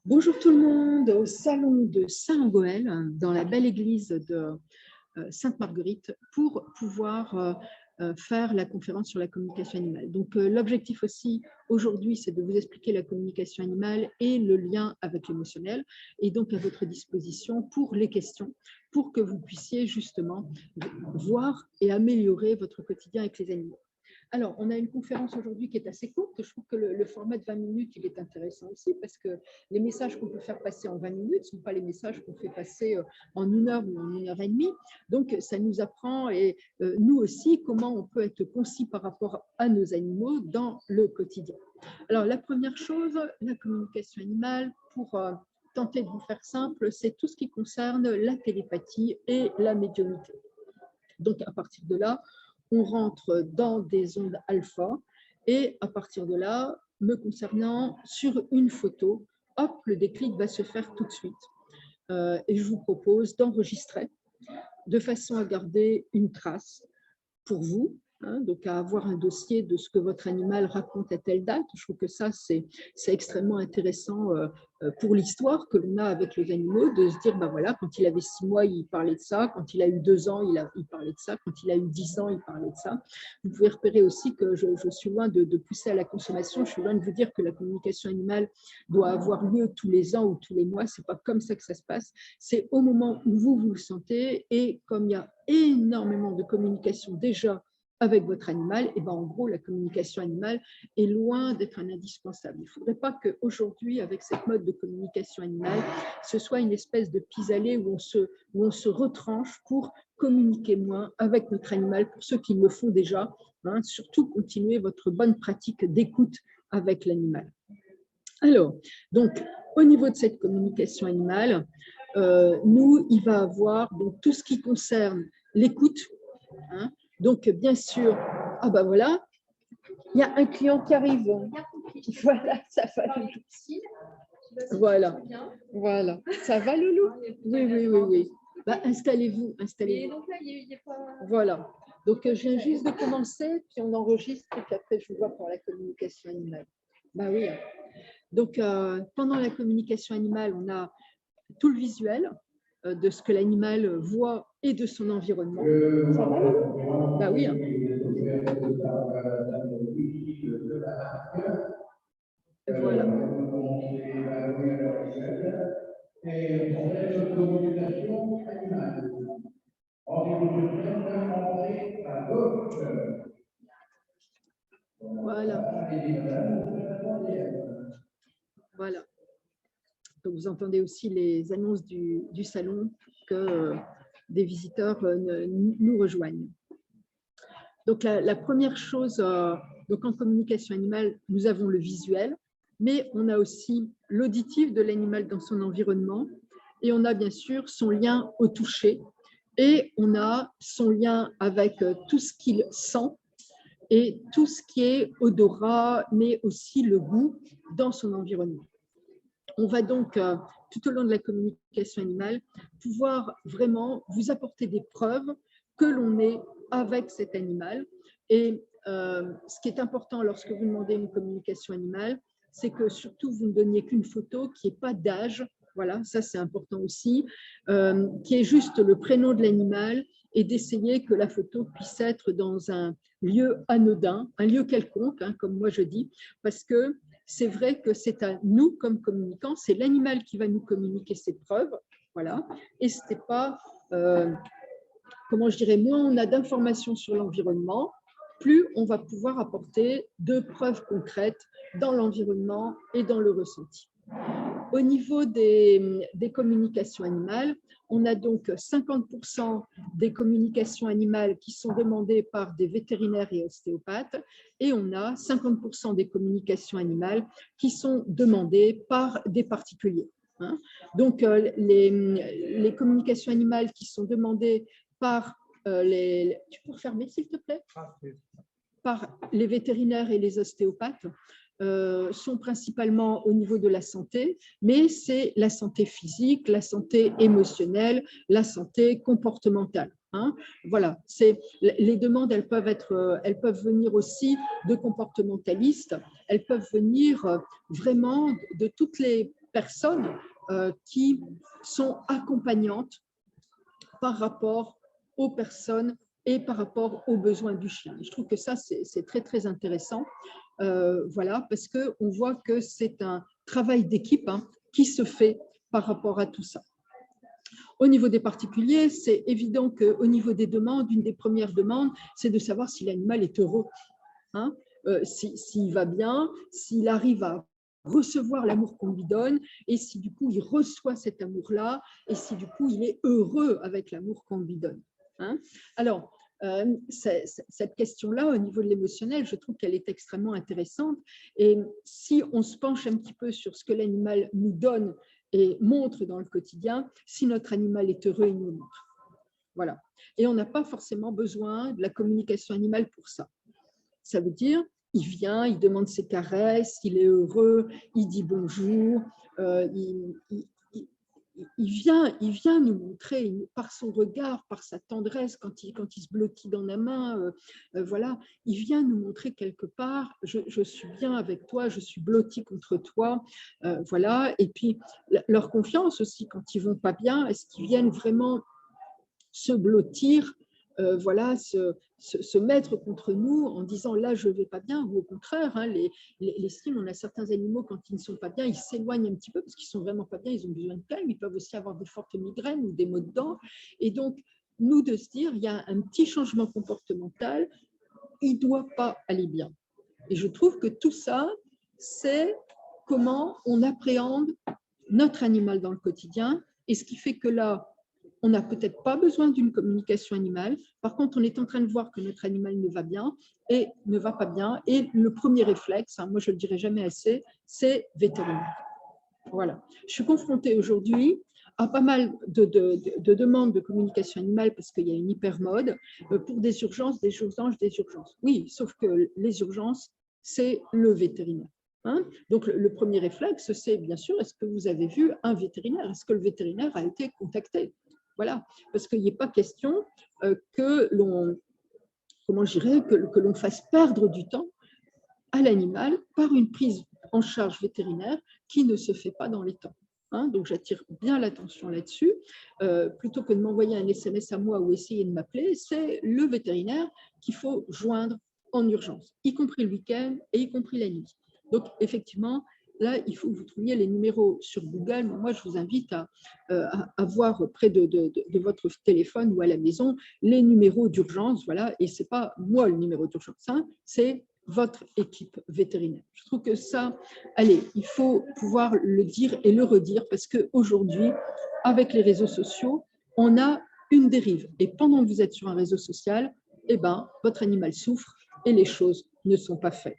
Bonjour tout le monde, au salon de Saint-Goël, dans la belle église de Sainte-Marguerite, pour pouvoir faire la conférence sur la communication animale. Donc, l'objectif aussi aujourd'hui, c'est de vous expliquer la communication animale et le lien avec l'émotionnel, et donc à votre disposition pour les questions, pour que vous puissiez justement voir et améliorer votre quotidien avec les animaux. Alors, on a une conférence aujourd'hui qui est assez courte. Je trouve que le format de 20 minutes, il est intéressant aussi parce que les messages qu'on peut faire passer en 20 minutes ne sont pas les messages qu'on fait passer en 1 heure ou en 1 heure et demie. Donc, ça nous apprend, et nous aussi, comment on peut être concis par rapport à nos animaux dans le quotidien. Alors, la première chose, la communication animale, pour tenter de vous faire simple, c'est tout ce qui concerne la télépathie et la médiumnité. Donc, à partir de là, on rentre dans des ondes alpha et à partir de là, me concernant, sur une photo, hop, le déclic va se faire tout de suite. Et je vous propose d'enregistrer de façon à garder une trace pour vous, donc à avoir un dossier de ce que votre animal raconte à telle date. Je trouve que ça, c'est extrêmement intéressant pour l'histoire que l'on a avec les animaux, de se dire, ben voilà, quand il avait 6 mois, il parlait de ça, quand il a eu 2 ans, il parlait de ça, quand il a eu 10 ans, il parlait de ça. Vous pouvez repérer aussi que je suis loin de pousser à la consommation, je suis loin de vous dire que la communication animale doit avoir lieu tous les ans ou tous les mois, c'est pas comme ça que ça se passe, c'est au moment où vous le sentez, et comme il y a énormément de communication déjà avec votre animal, et ben en gros, la communication animale est loin d'être un indispensable. Il ne faudrait pas qu'aujourd'hui, avec cette mode de communication animale, ce soit une espèce de pis-aller où on se retranche pour communiquer moins avec notre animal, pour ceux qui le font déjà. Surtout, continuez votre bonne pratique d'écoute avec l'animal. Alors, donc, au niveau de cette communication animale, nous, il va avoir donc, tout ce qui concerne l'écoute. Donc, bien sûr, ah ben voilà, il y a un client qui arrive. Voilà, ça va, Loulou. Voilà, voilà, ça va, Loulou? Oui. Bah, installez-vous, installez-vous. Voilà. Donc, je viens juste de commencer, puis on enregistre, et puis après, je vous vois pour la communication animale. Bah oui. Donc, pendant la communication animale, on a tout le visuel de ce que l'animal voit et de son environnement. Ça va, Loulou? Bah oui. Voilà. Voilà. Voilà. Donc, vous entendez aussi les annonces du salon que des visiteurs nous rejoignent. Donc, la première chose, donc en communication animale, nous avons le visuel, mais on a aussi l'auditif de l'animal dans son environnement, et on a bien sûr son lien au toucher, et on a son lien avec tout ce qu'il sent et tout ce qui est odorat, mais aussi le goût dans son environnement. On va donc, tout au long de la communication animale, pouvoir vraiment vous apporter des preuves que l'on est avec cet animal. Et ce qui est important lorsque vous demandez une communication animale, c'est que surtout vous ne donniez qu'une photo qui n'est pas d'âge, voilà, ça c'est important aussi, qui est juste le prénom de l'animal, et d'essayer que la photo puisse être dans un lieu anodin, un lieu quelconque, comme moi je dis, parce que c'est vrai que c'est à nous comme communicants, c'est l'animal qui va nous communiquer ses preuves, voilà, et ce n'est pas, comment je dirais, moins on a d'informations sur l'environnement, plus on va pouvoir apporter de preuves concrètes dans l'environnement et dans le ressenti. Au niveau des communications animales, on a donc 50% des communications animales qui sont demandées par des vétérinaires et ostéopathes, et on a 50% des communications animales qui sont demandées par des particuliers. Donc, les communications animales qui sont demandées par tu peux refermer s'il te plaît? Par les vétérinaires et les ostéopathes, sont principalement au niveau de la santé, mais c'est la santé physique, la santé émotionnelle, la santé comportementale. Voilà, les demandes, elles peuvent venir aussi de comportementalistes, elles peuvent venir vraiment de toutes les personnes qui sont accompagnantes par rapport aux personnes et par rapport aux besoins du chien. Je trouve que ça, c'est très, très intéressant, voilà, parce qu'on voit que c'est un travail d'équipe qui se fait par rapport à tout ça. Au niveau des particuliers, c'est évident qu'au niveau des demandes, une des premières demandes, c'est de savoir si l'animal est heureux, s'il va bien, s'il arrive à recevoir l'amour qu'on lui donne, et si du coup il reçoit cet amour-là, et si du coup il est heureux avec l'amour qu'on lui donne. Alors, cette question-là, au niveau de l'émotionnel, je trouve qu'elle est extrêmement intéressante, et si on se penche un petit peu sur ce que l'animal nous donne et montre dans le quotidien, si notre animal est heureux, il nous le montre. Voilà. Et on n'a pas forcément besoin de la communication animale pour ça. Ça veut dire, il vient, il demande ses caresses, il est heureux, il dit bonjour, il vient nous montrer par son regard, par sa tendresse, quand il se blottit dans la main, voilà, il vient nous montrer quelque part, je suis bien avec toi, je suis blotti contre toi, voilà. Et puis leur confiance aussi, quand ils vont pas bien, est-ce qu'ils viennent vraiment se blottir, voilà, se mettre contre nous en disant là je vais pas bien, ou au contraire, les styles, on a certains animaux quand ils ne sont pas bien, ils s'éloignent un petit peu parce qu'ils sont vraiment pas bien, ils ont besoin de calme, ils peuvent aussi avoir des fortes migraines ou des maux de dents, et donc nous de se dire il y a un petit changement comportemental, il doit pas aller bien. Et je trouve que tout ça, c'est comment on appréhende notre animal dans le quotidien, et ce qui fait que là, on n'a peut-être pas besoin d'une communication animale. Par contre, on est en train de voir que notre animal ne va bien et ne va pas bien. Et le premier réflexe, moi je ne le dirai jamais assez, c'est vétérinaire. Voilà. Je suis confrontée aujourd'hui à pas mal de demandes de communication animale parce qu'il y a une hypermode pour des urgences. Oui, sauf que les urgences, c'est le vétérinaire. Donc, le premier réflexe, c'est bien sûr, est-ce que vous avez vu un vétérinaire? Est-ce que le vétérinaire a été contacté? Voilà, parce qu'il n'y ait pas question que l'on, comment je dirais, que l'on fasse perdre du temps à l'animal par une prise en charge vétérinaire qui ne se fait pas dans les temps. Donc, j'attire bien l'attention là-dessus. Plutôt que de m'envoyer un SMS à moi ou essayer de m'appeler, c'est le vétérinaire qu'il faut joindre en urgence, y compris le week-end et y compris la nuit. Donc, effectivement, là, il faut que vous trouviez les numéros sur Google. Moi, je vous invite à voir près de votre téléphone ou à la maison les numéros d'urgence. Voilà, et ce n'est pas moi le numéro d'urgence, c'est votre équipe vétérinaire. Je trouve que ça, allez, il faut pouvoir le dire et le redire parce qu'aujourd'hui, avec les réseaux sociaux, on a une dérive. Et pendant que vous êtes sur un réseau social, eh ben, votre animal souffre et les choses ne sont pas faites.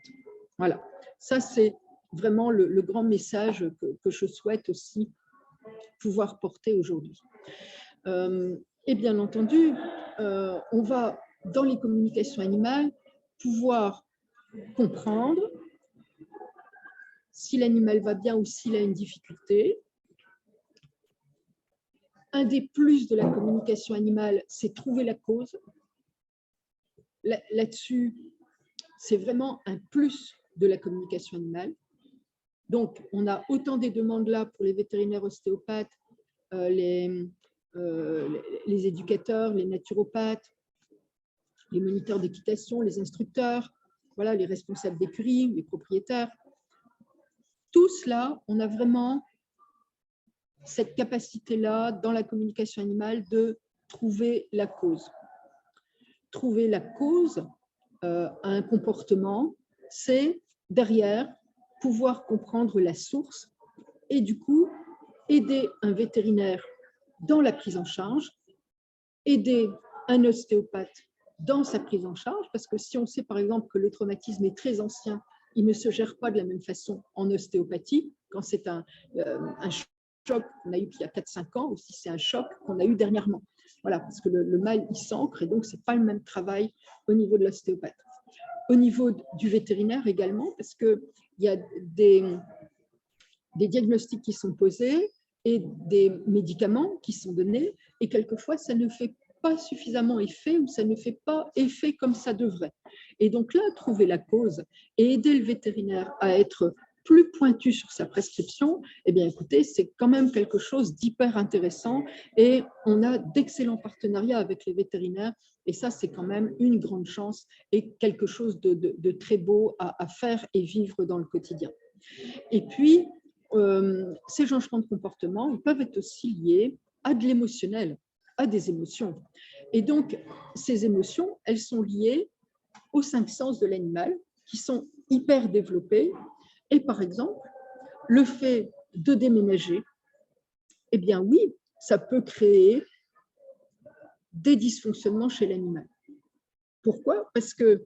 Voilà, ça c'est vraiment le grand message que je souhaite aussi pouvoir porter aujourd'hui. Et bien entendu, on va, dans les communications animales, pouvoir comprendre si l'animal va bien ou s'il a une difficulté. Un des plus de la communication animale, c'est trouver la cause. Là-dessus, c'est vraiment un plus de la communication animale. Donc, on a autant des demandes là pour les vétérinaires ostéopathes, les éducateurs, les naturopathes, les moniteurs d'équitation, les instructeurs, voilà, les responsables d'écurie, les propriétaires. Tout cela, on a vraiment cette capacité-là dans la communication animale de trouver la cause. Trouver la cause à un comportement, c'est derrière pouvoir comprendre la source et du coup aider un vétérinaire dans la prise en charge, aider un ostéopathe dans sa prise en charge, parce que si on sait par exemple que le traumatisme est très ancien, il ne se gère pas de la même façon en ostéopathie, quand c'est un choc qu'on a eu il y a 4-5 ans, ou si c'est un choc qu'on a eu dernièrement. Voilà, parce que le mal, il s'ancre, et donc ce n'est pas le même travail au niveau de l'ostéopathe. Au niveau du vétérinaire également, parce qu'il y a des diagnostics qui sont posés et des médicaments qui sont donnés, et quelquefois, ça ne fait pas suffisamment effet ou ça ne fait pas effet comme ça devrait. Et donc là, trouver la cause et aider le vétérinaire à être plus pointu sur sa prescription, eh bien, écoutez, c'est quand même quelque chose d'hyper intéressant et on a d'excellents partenariats avec les vétérinaires et ça, c'est quand même une grande chance et quelque chose de très beau à faire et vivre dans le quotidien. Et puis, ces changements de comportement, ils peuvent être aussi liés à de l'émotionnel, à des émotions. Et donc, ces émotions, elles sont liées aux 5 sens de l'animal qui sont hyper développés. Et par exemple, le fait de déménager, eh bien oui, ça peut créer des dysfonctionnements chez l'animal. Pourquoi? Parce qu'il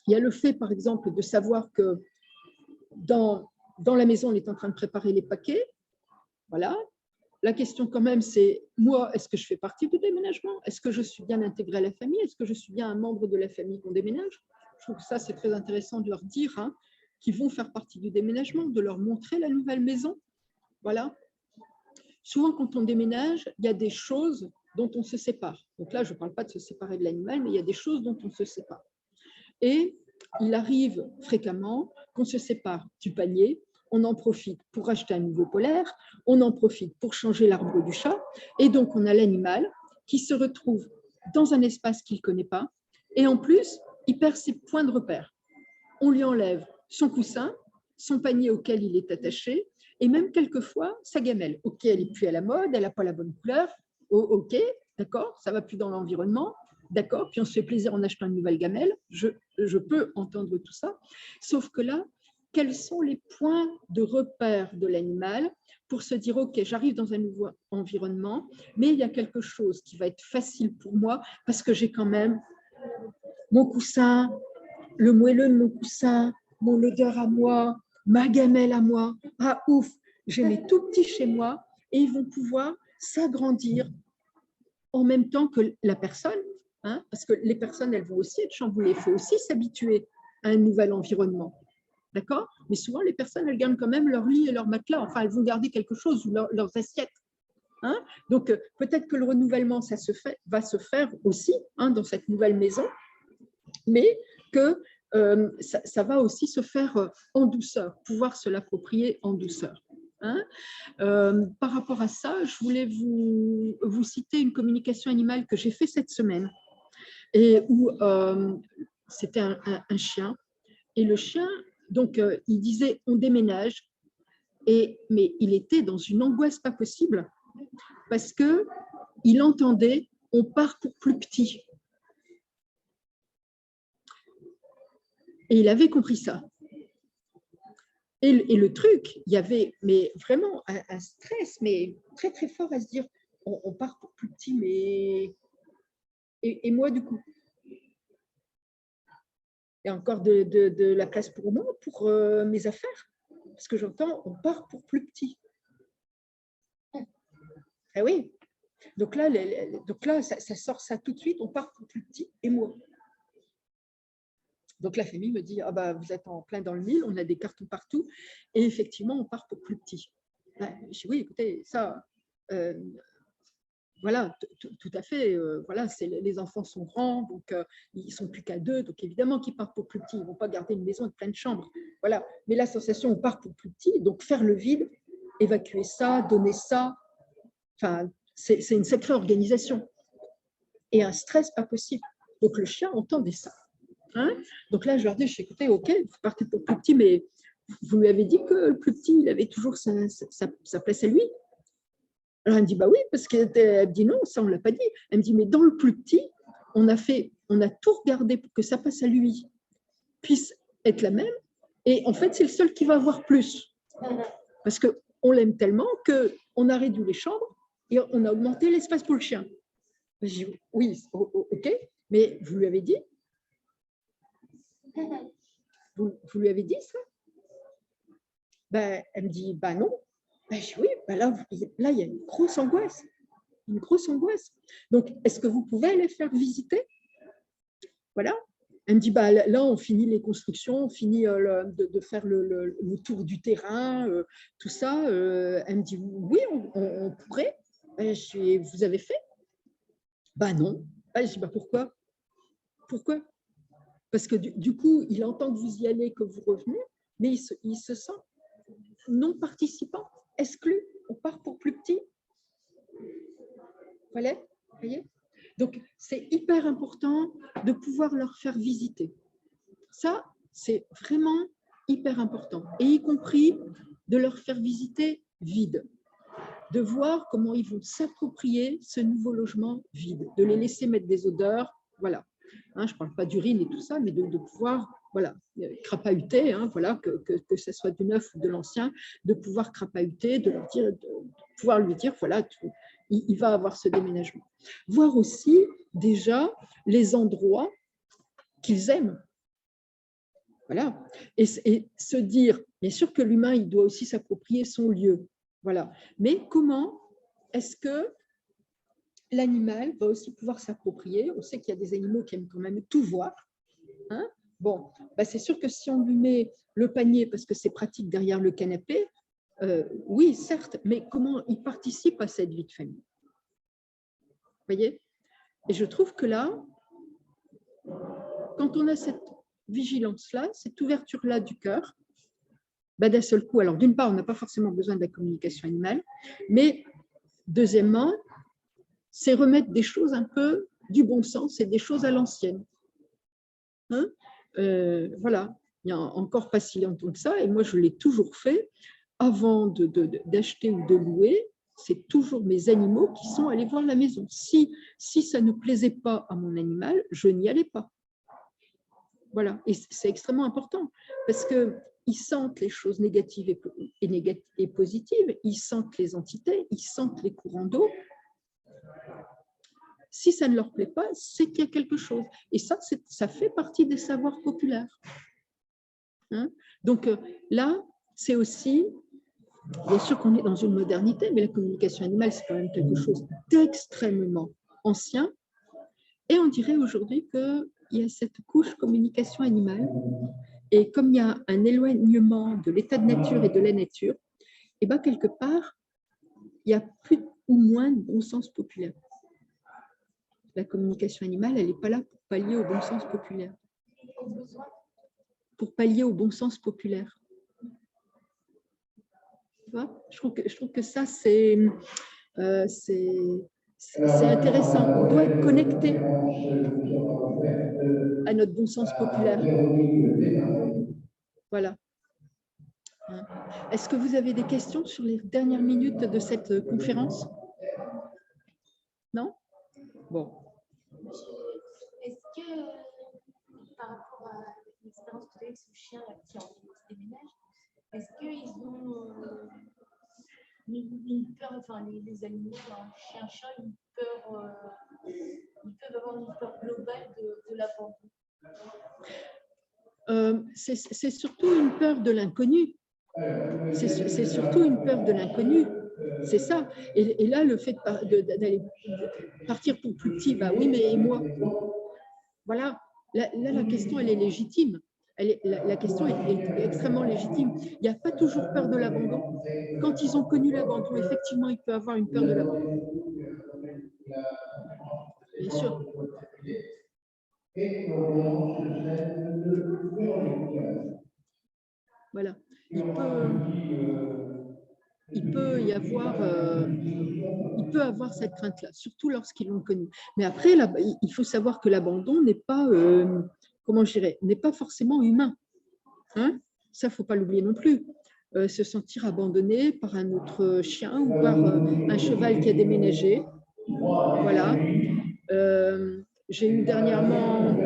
y a le fait, par exemple, de savoir que dans la maison, on est en train de préparer les paquets. Voilà. La question quand même, c'est moi, est-ce que je fais partie du déménagement? Est-ce que je suis bien intégrée à la famille? Est-ce que je suis bien un membre de la famille qu'on déménage? Je trouve que ça, c'est très intéressant de leur dire qu'ils vont faire partie du déménagement, de leur montrer la nouvelle maison. Voilà. Souvent, quand on déménage, il y a des choses dont on se sépare. Donc là, je ne parle pas de se séparer de l'animal, mais il y a des choses dont on se sépare. Et il arrive fréquemment qu'on se sépare du panier, on en profite pour acheter un nouveau polaire, on en profite pour changer l'arbre du chat, et donc on a l'animal qui se retrouve dans un espace qu'il ne connaît pas, et en plus, il perd ses points de repère. On lui enlève son coussin, son panier auquel il est attaché, et même quelquefois sa gamelle. Ok, elle n'est plus à la mode, elle n'a pas la bonne couleur, ok, d'accord, ça ne va plus dans l'environnement, d'accord, puis on se fait plaisir en achetant une nouvelle gamelle, je peux entendre tout ça, sauf que là, quels sont les points de repère de l'animal pour se dire, ok, j'arrive dans un nouveau environnement, mais il y a quelque chose qui va être facile pour moi parce que j'ai quand même mon coussin, le moelleux de mon coussin, mon odeur à moi, ma gamelle à moi. Ah ouf, j'ai mes tout petits chez moi et ils vont pouvoir s'agrandir en même temps que la personne, parce que les personnes, elles vont aussi être chamboulées. Il faut aussi s'habituer à un nouvel environnement. D'accord? Mais souvent, les personnes, elles gardent quand même leur lit et leur matelas. Enfin, elles vont garder quelque chose ou leurs assiettes. Donc, peut-être que le renouvellement, va se faire aussi dans cette nouvelle maison, mais que ça va aussi se faire en douceur, pouvoir se l'approprier en douceur. Par rapport à ça, je voulais vous citer une communication animale que j'ai fait cette semaine et où c'était un chien et le chien, donc il disait on déménage, mais il était dans une angoisse pas possible parce que il entendait on part pour plus petit. Et il avait compris ça. Et le truc, il y avait mais vraiment un stress, mais très très fort à se dire, on part pour plus petit, mais... Et moi, du coup, il y a encore de la place pour moi, pour mes affaires, parce que j'entends, on part pour plus petit. Ah oui, donc là ça sort ça tout de suite, on part pour plus petit, et moi. Donc la famille me dit, ah bah, vous êtes en plein dans le mille, on a des cartons partout, et effectivement, on part pour plus petit. Je dis, oui, écoutez, ça, voilà, tout à fait, voilà, les enfants sont grands, donc ils ne sont plus qu'à 2, donc évidemment qu'ils partent pour plus petit, ils ne vont pas garder une maison avec plein de chambres. Voilà. Mais la sensation, on part pour plus petit, donc faire le vide, évacuer ça, donner ça, enfin, c'est une sacrée organisation. Et un stress pas possible. Donc le chien entendait ça. Donc là, je leur dis, écoutez, ok, vous partez pour plus petit, mais vous lui avez dit que le plus petit, il avait toujours sa place à lui. Alors elle me dit, bah oui, parce qu'elle me dit non, ça on ne l'a pas dit. Elle me dit, mais dans le plus petit, on a tout regardé pour que sa place à lui puisse être la même. Et en fait, c'est le seul qui va avoir plus. Parce qu'on l'aime tellement qu'on a réduit les chambres et on a augmenté l'espace pour le chien. Je dis, oui, ok, mais vous lui avez dit? Vous lui avez dit ça? Ben, elle me dit, bah non. Ben, je dis, oui, ben là, il y a une grosse angoisse. Une grosse angoisse. Donc, est-ce que vous pouvez les faire visiter? Voilà. Elle me dit, bah, là, on finit les constructions, on finit de faire le tour du terrain, tout ça. Elle me dit, oui, on pourrait. Ben, je dis, vous avez fait? Bah non. Ben, je dis, bah, pourquoi? Pourquoi? Parce que du coup, il entend que vous y allez, que vous revenez, mais il se sent non participant, exclu. On part pour plus petit. Voilà, vous voyez? Donc, c'est hyper important de pouvoir leur faire visiter. Ça, c'est vraiment hyper important. Et y compris de leur faire visiter vide. De voir comment ils vont s'approprier ce nouveau logement vide. De les laisser mettre des odeurs. Voilà. Hein, je ne parle pas d'urine et tout ça, mais de pouvoir voilà, crapahuter, hein, voilà, que ce soit du neuf ou de l'ancien, de pouvoir crapahuter, de pouvoir lui dire, voilà, il va avoir ce déménagement. Voir aussi déjà les endroits qu'ils aiment. Voilà. Et se dire, bien sûr que l'humain, il doit aussi s'approprier son lieu. Voilà. Mais comment est-ce que l'animal va aussi pouvoir s'approprier? On sait qu'il y a des animaux qui aiment quand même tout voir. Hein? Bon, bah c'est sûr que si on lui met le panier parce que c'est pratique derrière le canapé, oui, certes, mais comment il participe à cette vie de famille? Vous voyez? Et je trouve que là, quand on a cette vigilance-là, cette ouverture-là du cœur, bah d'un seul coup, alors d'une part, on n'a pas forcément besoin de la communication animale, mais deuxièmement, c'est remettre des choses un peu du bon sens et des choses à l'ancienne. Hein? Voilà, il n'y a encore pas si longtemps que ça, et moi je l'ai toujours fait, avant d'acheter ou de louer, c'est toujours mes animaux qui sont allés voir la maison. Si ça ne plaisait pas à mon animal, je n'y allais pas. Voilà, et c'est extrêmement important, parce qu'ils sentent les choses négatives et positives, ils sentent les entités, ils sentent les courants d'eau. Si ça ne leur plaît pas, c'est qu'il y a quelque chose. Et ça fait partie des savoirs populaires. Hein? Donc là, c'est aussi, bien sûr qu'on est dans une modernité, mais la communication animale, c'est quand même quelque chose d'extrêmement ancien. Et on dirait aujourd'hui qu'il y a cette couche communication animale. Et comme il y a un éloignement de l'état de nature et de la nature, et bien quelque part, il y a plus ou moins de bon sens populaire. La communication animale, elle n'est pas là pour pallier au bon sens populaire. Pour pallier au bon sens populaire. Tu vois? Je trouve que ça, c'est intéressant. On doit être connecté à notre bon sens populaire. Voilà. Est-ce que vous avez des questions sur les dernières minutes de cette conférence? Non? Bon. Est-ce que, par rapport à l'expérience que tu as avec ce chien qui déménage, est-ce qu'ils ont une peur, enfin les animaux, un chien, une peur, ils peuvent avoir une peur globale de l'abandon? C'est surtout une peur de l'inconnu. C'est surtout une peur de l'inconnu. C'est ça. Et là, le fait d'aller partir pour plus petit, bah oui, mais moi? Voilà. Là, la question, elle est légitime. La question est extrêmement légitime. Il n'y a pas toujours peur de l'abandon. Quand ils ont connu l'abandon, effectivement, il peut avoir une peur de l'abandon. Bien sûr. Voilà. Il peut y avoir cette crainte-là, surtout lorsqu'ils l'ont connu. Mais après, là, il faut savoir que l'abandon n'est pas, comment je dirais, n'est pas forcément humain. Hein? Ça, il ne faut pas l'oublier non plus. Se sentir abandonné par un autre chien ou par un cheval qui a déménagé. Voilà. J'ai eu dernièrement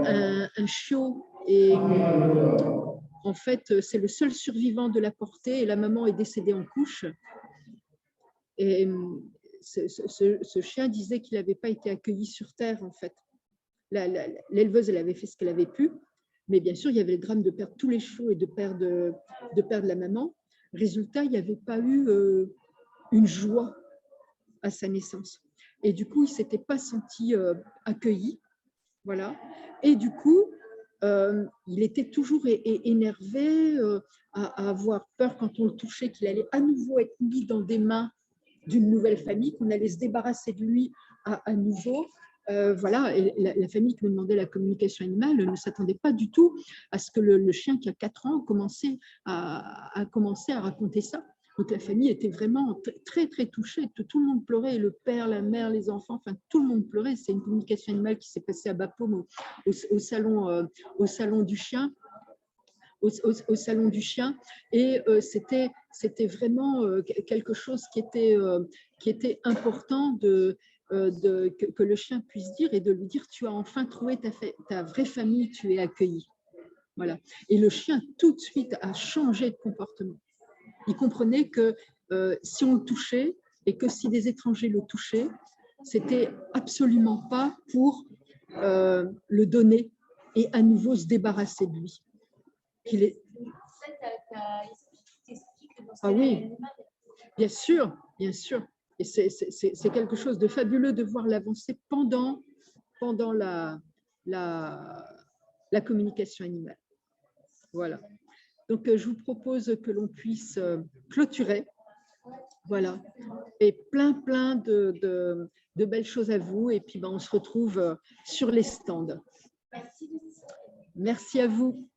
un chiot et en fait, c'est le seul survivant de la portée et la maman est décédée en couche. Et ce chien disait qu'il n'avait pas été accueilli sur terre, en fait. L'éleveuse, elle avait fait ce qu'elle avait pu, mais bien sûr, il y avait le drame de perdre tous les chiots et de perdre la maman. Résultat, il n'y avait pas eu une joie à sa naissance. Et du coup, il ne s'était pas senti accueilli. Voilà. Et du coup, il était toujours énervé, à avoir peur quand on le touchait qu'il allait à nouveau être mis dans des mains d'une nouvelle famille, qu'on allait se débarrasser de lui à nouveau. voilà, et la famille qui me demandait la communication animale ne s'attendait pas du tout à ce que le chien qui a 4 ans commençait à raconter ça. Donc la famille était vraiment très, très touchée. Tout le monde pleurait, le père, la mère, les enfants, enfin tout le monde pleurait. C'est une communication animale qui s'est passée à Bapaume au salon du chien. Au salon du chien, et c'était vraiment quelque chose qui était important que le chien puisse dire, et de lui dire: tu as enfin trouvé ta vraie famille, tu es accueilli. Voilà. Et le chien tout de suite a changé de comportement. Il comprenait que si on le touchait, et que si des étrangers le touchaient, c'était absolument pas pour le donner et à nouveau se débarrasser de lui. Qu'il est... Ah oui, bien sûr, bien sûr. Et c'est quelque chose de fabuleux de voir l'avancée pendant la communication animale. Voilà. Donc, je vous propose que l'on puisse clôturer. Voilà. Et plein de belles choses à vous. Et puis, on se retrouve sur les stands. Merci à vous.